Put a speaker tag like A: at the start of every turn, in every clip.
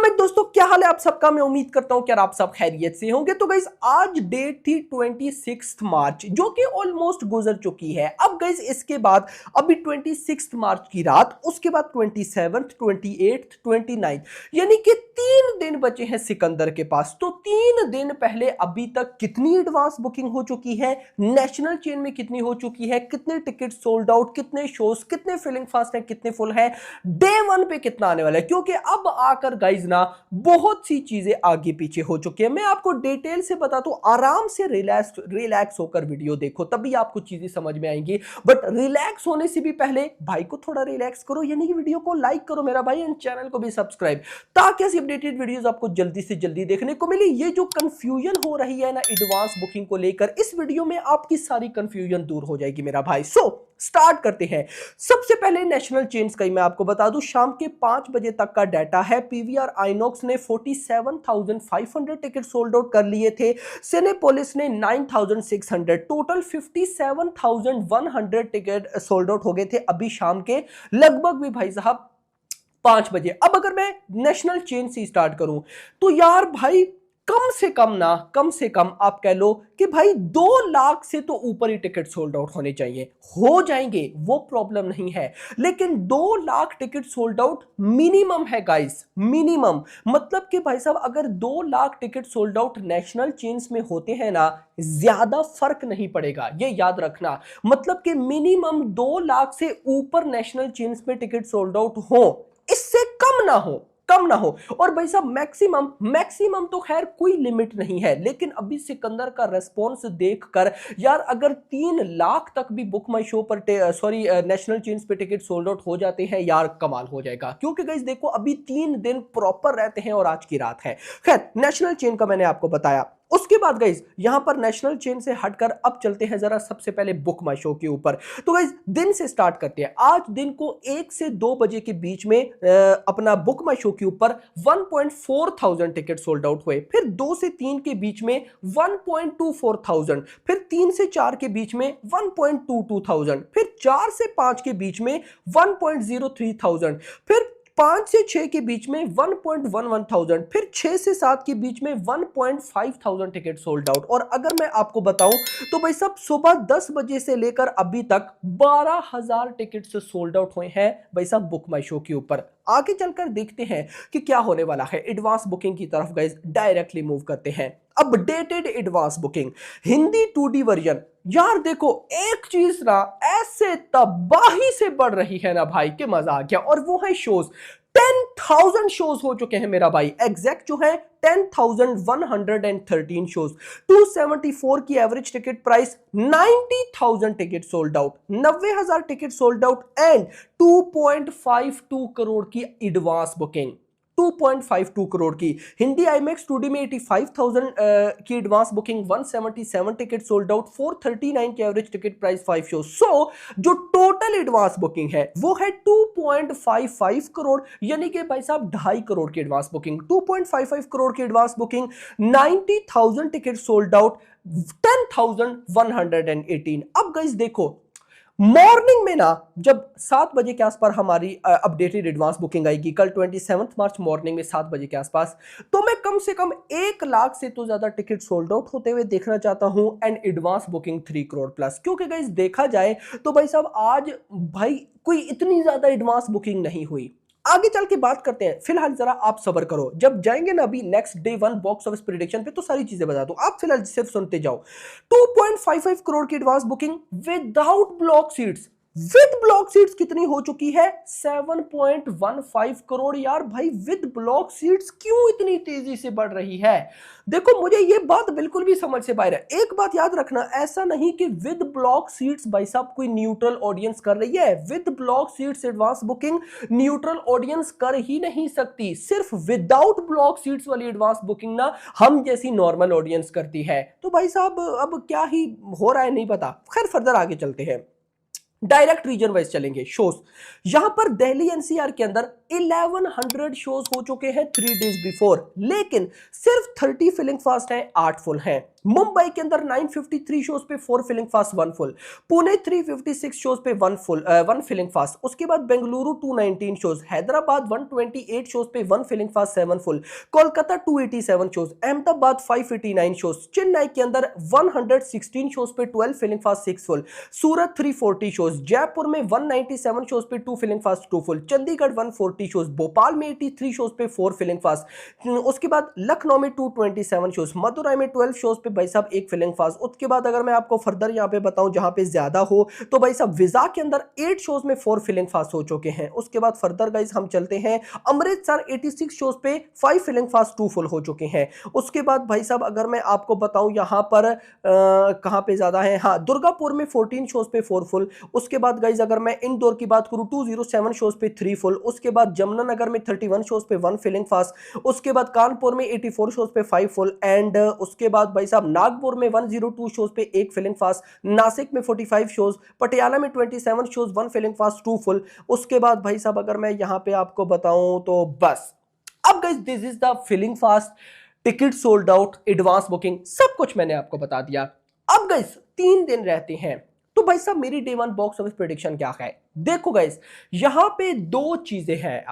A: अस्सलाम वालेकुम दोस्तों, क्या हाल है आप सबका। मैं उम्मीद करता हूं कि आप सब खैरियत से होंगे। तो गाइस आज डेट थी 26 मार्च जो कि ऑलमोस्ट गुजर चुकी है। अब गाइस इसके बाद अभी 26 मार्च की रात, उसके बाद 27, 28, 29 यानी कि 3 दिन बचे हैं सिकंदर के पास। तो 3 दिन पहले अभी तक कितनी एडवांस बुकिंग हो चुकी है, नेशनल चेन में कितनी हो चुकी है, कितने टिकट सोल्ड आउट, कितने शोज, कितने फिलिंग फास्ट है, कितने फुल है, डे 1 पे कितना आने वाला है। क्योंकि अब आकर गाइज ना बहुत सी चीजें आगे पीछे हो चुकी है। मैं आपको डिटेल से बताता हूं, आराम से रिलैक्स होकर वीडियो देखो, तभी आपको चीजें समझ में आएंगी। बट रिलैक्स होने से भी पहले भाई को थोड़ा रिलैक्स करो, यानी कि वीडियो को लाइक करो मेरा भाई, एंड चैनल को भी सब्सक्राइब, ताकि ऐसी अपडेटेड वीडियोस आपको जल्दी से जल्दी देखने को मिले। ये जो कंफ्यूजन हो रही है ना एडवांस बुकिंग को लेकर, इस वीडियो में आपकी सारी कंफ्यूजन दूर हो जाएगी मेरा भाई। सो स्टार्ट करते हैं। सबसे पहले नेशनल चेन्स का ही मैं आपको बता दूं, शाम के 5 बजे तक का डाटा है। पीवीआर आइनॉक्स ने 47,500 टिकट सोल्ड आउट कर लिए थे। सिनेपोलिस ने 9,600, टोटल 57,100 टिकट सोल्ड आउट हो गए थे अभी शाम के लगभग भी भाई साहब 5 बजे। अब अगर मैं नेशनल चेन से स्टार्ट करूं तो यार भाई कम से कम आप कह लो कि भाई 2 लाख से तो ऊपर ही टिकट सोल्ड आउट होने चाहिए। हो जाएंगे, वो प्रॉब्लम नहीं है, लेकिन 2 lakh ticket sold out minimum है गाइस, मिनिमम। मतलब कि भाई साहब अगर 2 lakh ticket sold out national chains में होते हैं ना, ज्यादा फर्क नहीं पड़ेगा, ये याद रखना। मतलब कि मिनिमम 2 लाख से ऊपर नेशनल चेन्स में टिकट सोल्ड आउट हो, इससे कम ना हो, कम ना हो। और भाई साहब मैक्सिमम तो खैर कोई लिमिट नहीं है, लेकिन अभी सिकंदर का रेस्पॉन्स देखकर यार अगर 3 लाख तक भी बुक माई शो पर नेशनल चेन्स पे टिकट सोल्ड आउट हो जाते हैं यार, कमाल हो जाएगा। क्योंकि गाइस देखो अभी 3 दिन प्रॉपर रहते हैं और आज की रात है। खैर नेशनल चेन का मैंने आपको बताया। उसके बाद गाइस यहां पर नेशनल चेन से हटकर अब चलते हैं जरा सबसे पहले बुक माई शो के ऊपर। तो गाइस दिन से स्टार्ट करते हैं। आज दिन को 1 से 2 बजे के बीच में अपना बुक माई शो के ऊपर 1.4 टिकट सोल्ड आउट हुए। फिर 2 से 3 के बीच में 1.24 फिर 3 से 4 के बीच में 1.22 फिर 4 से 5 के बीच में 1.03 फिर 5 से 6 के बीच में 1.11 फिर 6 से 7 के बीच में 1.5 टिकट सोल्ड आउट। और अगर मैं आपको बताऊं तो भाई सब सुबह 10 बजे से लेकर अभी तक 12,000 टिकट से सोल्ड आउट हुए हैं भाई साहब बुक माई शो के ऊपर। आगे चलकर देखते हैं कि क्या होने वाला है। एडवांस बुकिंग की तरफ गाइस डायरेक्टली मूव करते हैं। Updated advance booking Hindi 2D version. यार देखो एक चीज ना ऐसे तबाही से बढ़ रही है ना भाई कि मजा आ गया, और वो है शोज। 10,000 शोज हो चुके हैं मेरा भाई, एग्जैक्ट जो है 10,113 शोज। 274 की average ticket price, 90,000 ticket sold out, 90,000 ticket sold out and 2.52 crore की एडवांस बुकिंग। 2.52 करोड़ की हिंदी आईमैक्स 2D में 85,000 की advance booking, 177 ticket sold out, 439 की एवरेज टिकट प्राइस, 5 शो। सो जो टोटल एडवांस बुकिंग है वो है 2.55 करोड़, यानी कि भाई साहब 2.5 करोड़ की एडवांस बुकिंग। 2.55 करोड़ की advance booking, 90,000 ticket sold out, 10,118। अब गाइस देखो मॉर्निंग में ना जब 7 बजे के आसपास हमारी अपडेटेड एडवांस बुकिंग आएगी कल 27 मार्च मॉर्निंग में 7 बजे के आसपास, तो मैं कम से कम 1 लाख से तो ज्यादा टिकट सोल्ड आउट होते हुए देखना चाहता हूं and advance booking 3 crore plus. क्योंकि गाइस देखा जाए तो भाई साहब आज भाई कोई इतनी ज्यादा एडवांस बुकिंग नहीं हुई। आगे चल के बात करते हैं, फिलहाल जरा आप सब्र करो, जब जाएंगे ना अभी next day 1 box office prediction पे तो सारी चीजें बता दूं, आप फिलहाल सिर्फ सुनते जाओ। 2.55 करोड़ की advance booking without block seats. With block seats कितनी हो चुकी है? 7.15 करोड़। यार भाई विद ब्लॉक सीट्स क्यों इतनी तेजी से बढ़ रही है? देखो मुझे ये बात बिल्कुल भी समझ से बाहर है। एक बात याद रखना, ऐसा नहीं कि विद ब्लॉक सीट्स भाई साहब कोई न्यूट्रल ऑडियंस कर रही है। With block seats advance booking neutral audience कर ही नहीं सकती, सिर्फ विदाउट ब्लॉक सीट्स वाली एडवांस बुकिंग ना हम जैसी नॉर्मल ऑडियंस करती है। तो भाई साहब अब क्या ही हो रहा है नहीं पता। खैर फर्दर आगे चलते हैं। डायरेक्ट रीजन वाइज चलेंगे शोज। यहां पर दिल्ली एनसीआर के अंदर 1100 शोज हो चुके हैं 3 डेज बिफोर, लेकिन सिर्फ 30 फिलिंग फास्ट हैं, 8 फुल हैं। मुंबई के अंदर 953 शोज पे 4 filling fast 1 full, Pune 356 shows पे 1 फिलिंग फास्ट, उसके बाद बेंगलुरु 219 शोज, हैदराबाद 128 शोज पे 1 filling fast 7 full, Kolkata 287 shows, Ahmedabad 589 shows, Chennai के अंदर 116 शोज पे 12 filling fast 6 full, Surat 340 shows, Jaipur में 197 शोज पे 2 filling fast 2 full, Chandigarh 140 shows, Bhopal में 83 शोज पे 4 फिलिंग फास्ट, उसके बाद लखनऊ में 227 शोज, मदुरई में 12 शोज पे भाई साहब 1 फिलिंग फास्ट। उसके बाद अगर मैं आपको फर्दर यहां पे बताऊं जहां पे ज्यादा हो तो भाई साहब विजा के अंदर 8 शोज में 4 फिलिंग फास्ट हो चुके हैं। उसके बाद फर्दर गाइस हम चलते हैं, अमृतसर 86 शोज पे 5 फिलिंग फास्ट 2 फुल हो चुके हैं। उसके बाद भाई साहब अगर मैं आपको बताऊं यहां पर कहां पे ज्यादा है, हाँ दुर्गापुर में 14 शोज पे 4 फुल। उसके बाद गाइस अगर मैं इंदौर की बात करूं 207 शोज पे 3 फुल। उसके बाद जमुनानगर में 31 शोज पे 1 फिलिंग फास्ट। उसके बाद कानपुर में 84 शोज पे 5 फुल एंड उसके बाद भाई साहब नागपुर में 102 शोज पे 1 फिलिंग फास्ट, नासिक में 45 शोज, पटियाला में 27 शोज 1 फिलिंग फास्ट 2 फुल। उसके बाद भाई साहब अगर मैं यहां पे आपको बताऊं तो बस अब guys this is the filling fast, ticket sold out, advance booking, सब कुछ मैंने आपको बता दिया। अब गाइस 3 दिन रहते हैं तो भाई साहब मेरी डे 1 बॉक्स ऑफिस प्रेडिक्शन क्या है। देखो गाइस यहां पे 2 चीजें हैं।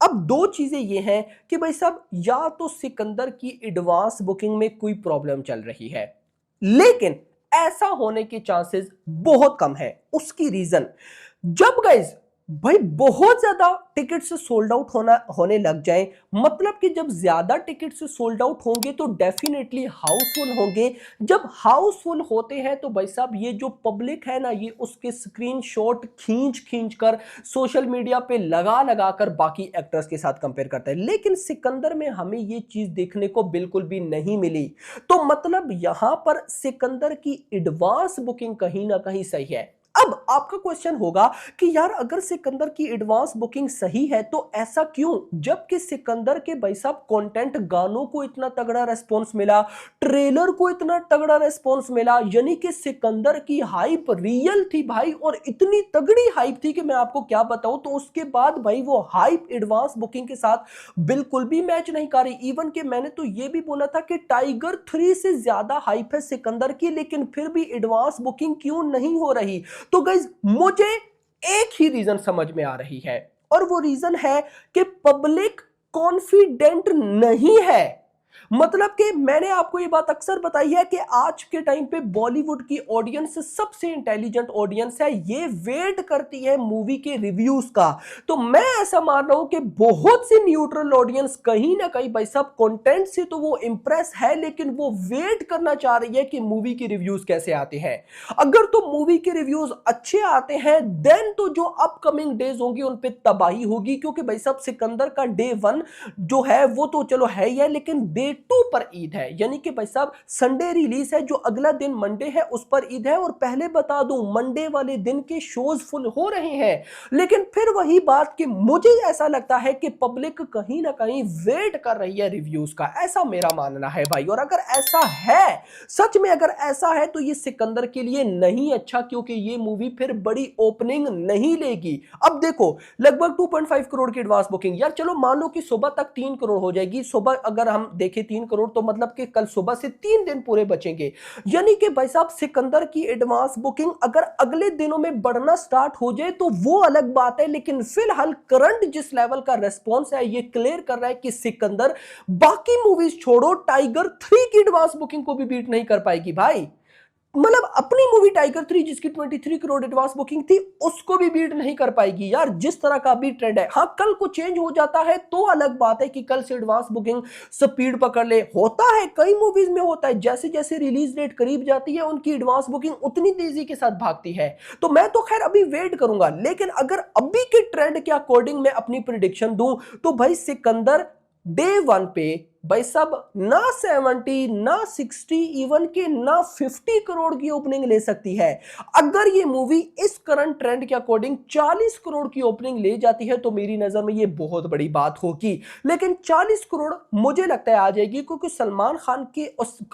A: अब 2 चीजें ये हैं कि भाई साहब या तो सिकंदर की एडवांस बुकिंग में कोई प्रॉब्लम चल रही है, लेकिन ऐसा होने के चांसेस बहुत कम है। उसकी रीजन, जब गाइस भाई बहुत ज्यादा टिकट से सोल्ड आउट होने लग जाए, मतलब कि जब ज्यादा टिकट से सोल्ड आउट होंगे तो डेफिनेटली हाउसफुल होंगे। जब हाउसफुल होते हैं तो भाई साहब ये जो पब्लिक है ना, ये उसके स्क्रीनशॉट खींच कर सोशल मीडिया पे लगा कर बाकी एक्टर्स के साथ कंपेयर करता है। लेकिन सिकंदर में हमें ये चीज देखने को बिल्कुल भी नहीं मिली। तो मतलब यहां पर सिकंदर की एडवांस बुकिंग कहीं ना कहीं सही है। अब आपका क्वेश्चन होगा कि यार अगर सिकंदर की एडवांस बुकिंग सही है तो ऐसा क्यों, जबकि सिकंदर के भाई साहब कंटेंट, गानों को इतना तगड़ा रेस्पॉन्स मिला, ट्रेलर को इतना तगड़ा रेस्पॉन्स मिला, यानी कि सिकंदर की हाइप रियल थी भाई, और इतनी तगड़ी हाइप थी कि मैं आपको क्या बताऊं। तो उसके बाद भाई वो हाइप एडवांस बुकिंग के साथ बिल्कुल भी मैच नहीं कर रही। इवन कि मैंने तो ये भी बोला था कि टाइगर 3 से ज्यादा हाइप है सिकंदर की, लेकिन फिर भी एडवांस बुकिंग क्यों नहीं हो रही। तो गाइज मुझे एक ही रीजन समझ में आ रही है, और वो रीजन है कि पब्लिक कॉन्फिडेंट नहीं है। मतलब कि मैंने आपको ये बात अक्सर बताई है कि आज के टाइम पे बॉलीवुड की ऑडियंस सबसे इंटेलिजेंट ऑडियंस है, ये वेट करती है मूवी के रिव्यूज का। तो मैं ऐसा मान रहा हूं कि बहुत सी न्यूट्रल ऑडियंस कहीं ना कहीं भाई साहब कंटेंट से तो वो इंप्रेस है, लेकिन वो वेट करना चाह रही है कि मूवी के रिव्यूज कैसे आते हैं। अगर तो मूवी के रिव्यूज अच्छे आते हैं देन तो जो अपकमिंग डेज होंगी उन पे तबाही होगी, क्योंकि भाई साहब सिकंदर का डे 1 जो है वो तो चलो है ही है, लेकिन डे 2 पर ईद है, यानी कि भाई साहब संडे रिलीज है, जो अगला दिन मंडे है उस पर ईद है। और पहले बता दूं मंडे वाले दिन के शोज फुल हो रहे हैं, लेकिन फिर वही बात कि मुझे ऐसा लगता है कि पब्लिक कहीं ना कहीं वेट कर रही है रिव्यूज का, ऐसा मेरा मानना है भाई। और अगर ऐसा है, सच में अगर ऐसा है, तो ये सिकंदर के लिए नहीं अच्छा, क्योंकि ये मूवी फिर बड़ी ओपनिंग नहीं लेगी। अब देखो लगभग 2.5 करोड़ की एडवांस बुकिंग, यार चलो मान लो कि सुबह तक 3 करोड़ हो जाएगी। सुबह अगर हम देखें 3 करोड़, तो मतलब कि कल सुबह से 3 दिन पूरे बचेंगे, यानी कि भाई साहब सिकंदर की एडवांस बुकिंग अगर अगले दिनों में बढ़ना स्टार्ट हो जाए तो वो अलग बात है। लेकिन फिलहाल करंट जिस लेवल का रेस्पॉन्स है, ये क्लियर कर रहा है कि सिकंदर बाकी मूवीज छोड़ो, टाइगर 3 की एडवांस बुकिंग को भी बीट नहीं कर पाएगी भाई। मतलब अपनी मूवी टाइगर 3 जिसकी 23 करोड़ एडवांस बुकिंग थी, उसको भी बीट नहीं कर पाएगी यार, जिस तरह का अभी ट्रेंड है। हाँ कल को चेंज हो जाता है तो अलग बात है कि कल से एडवांस बुकिंग स्पीड पकड़ ले, होता है कई मूवीज में होता है, जैसे जैसे रिलीज डेट करीब जाती है उनकी एडवांस बुकिंग उतनी तेजी के साथ भागती है। तो मैं तो खैर अभी वेट करूंगा, लेकिन अगर अभी के ट्रेंड के अकॉर्डिंग मैं अपनी प्रिडिक्शन दूं तो भाई सिकंदर डे 1 पे भाई साहब ना 70 ना 60 इवन के ना 50 करोड़ की ओपनिंग ले सकती है। अगर ये मूवी इस करंट ट्रेंड के अकॉर्डिंग 40 करोड़ की ओपनिंग ले जाती है तो मेरी नजर में ये बहुत बड़ी बात होगी। लेकिन 40 करोड़ मुझे लगता है आ जाएगी, क्योंकि सलमान खान के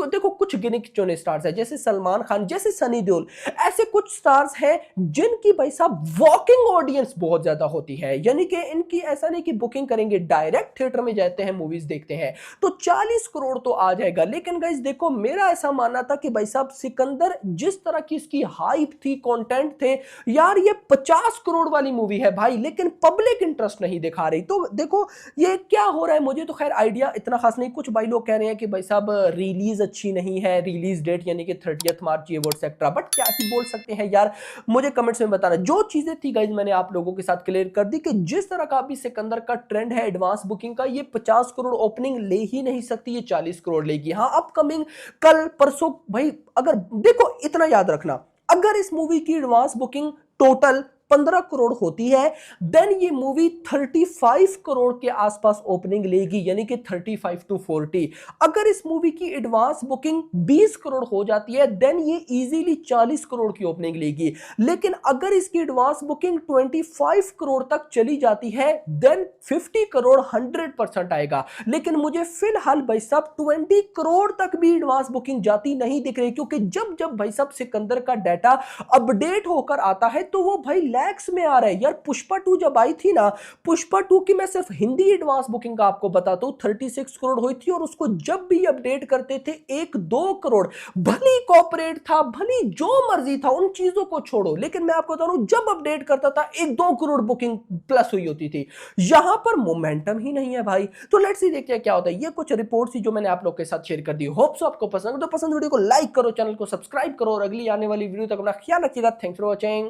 A: देखो कुछ गिने चुने स्टार्स हैं, जैसे सलमान खान, जैसे सनी देओल, ऐसे कुछ स्टार्स हैं जिनकी भाई साहब वॉकिंग ऑडियंस बहुत ज्यादा होती है। यानी कि इनकी ऐसा नहीं कि बुकिंग करेंगे, डायरेक्ट थिएटर में जाते हैं, मूवीज देखते हैं, तो 40 करोड़ तो आ जाएगा। लेकिन गाइस देखो, मेरा ऐसा मानना था कि भाई साहब सिकंदर जिस तरह की इसकी हाइप थी, कंटेंट थे, यार ये 50 करोड़ वाली मूवी है भाई, लेकिन पब्लिक इंटरेस्ट नहीं दिखा रही। तो देखो ये क्या हो रहा है, मुझे तो खैर आइडिया इतना खास नहीं। कुछ भाई लोग कह रहे हैं कि भाई साहब रिलीज अच्छी नहीं है, रिलीज डेट यानी कि 30 मार्च ये वो एक्सेट्रा, बट क्या ही बोल सकते हैं यार, मुझे कमेंट्स में बताना। जो चीजें थी गाइस मैंने आप लोगों के साथ क्लियर कर दी कि जिस तरह का अभी सिकंदर का ट्रेंड है एडवांस बुकिंग का, ये 50 करोड़ ओपनिंग ले ही नहीं सकती, ये 40 करोड़ लेगी। हाँ अपकमिंग कल परसों भाई, अगर देखो इतना याद रखना, अगर इस मूवी की एडवांस बुकिंग टोटल 15 करोड़ होती है, देन ये मूवी 35 करोड़ के आसपास ओपनिंग लेगी, यानी कि 35 to 40। अगर इस मूवी की एडवांस बुकिंग 20 करोड़ हो जाती है, देन ये इजीली 40 करोड़ की ओपनिंग लेगी। लेकिन अगर इसकी एडवांस बुकिंग 25 करोड़ तक चली जाती है, देन 50 करोड़ 100% आएगा। लेकिन मुझे फिलहाल भाई साहब 20 करोड़ तक भी एडवांस बुकिंग जाती नहीं दिख रही, क्योंकि जब जब भाई साहब सिकंदर का डाटा अपडेट होकर आता है तो वो भाई लैक्स में आ रहा है। यार पुष्पा 2 जब आई थी ना, पुष्पा 2 की मैं सिर्फ हिंदी एडवांस बुकिंग का आपको बताता हूं 36 करोड़ हुई थी, और उसको जब भी अपडेट करते थे 1-2 करोड़, भली कॉर्पोरेट था, भली जो मर्जी था, उन चीजों को छोड़ो, लेकिन मैं आपको बता रहा हूं जब अपडेट करता था 1-2 करोड़ बुकिंग प्लस हुई होती थी। यहां पर मोमेंटम ही नहीं है भाई। तो लेट्स सी देखते हैं क्या होता है। ये कुछ रिपोर्ट थी जो मैंने आप लोग के साथ शेयर कर दी। होप सो आपको पसंद, तो पसंद वीडियो को लाइक करो, चैनल को सब्सक्राइब करो, और अगली आने वाली वीडियो तक अपना ख्याल रखिएगा। Thanks for watching.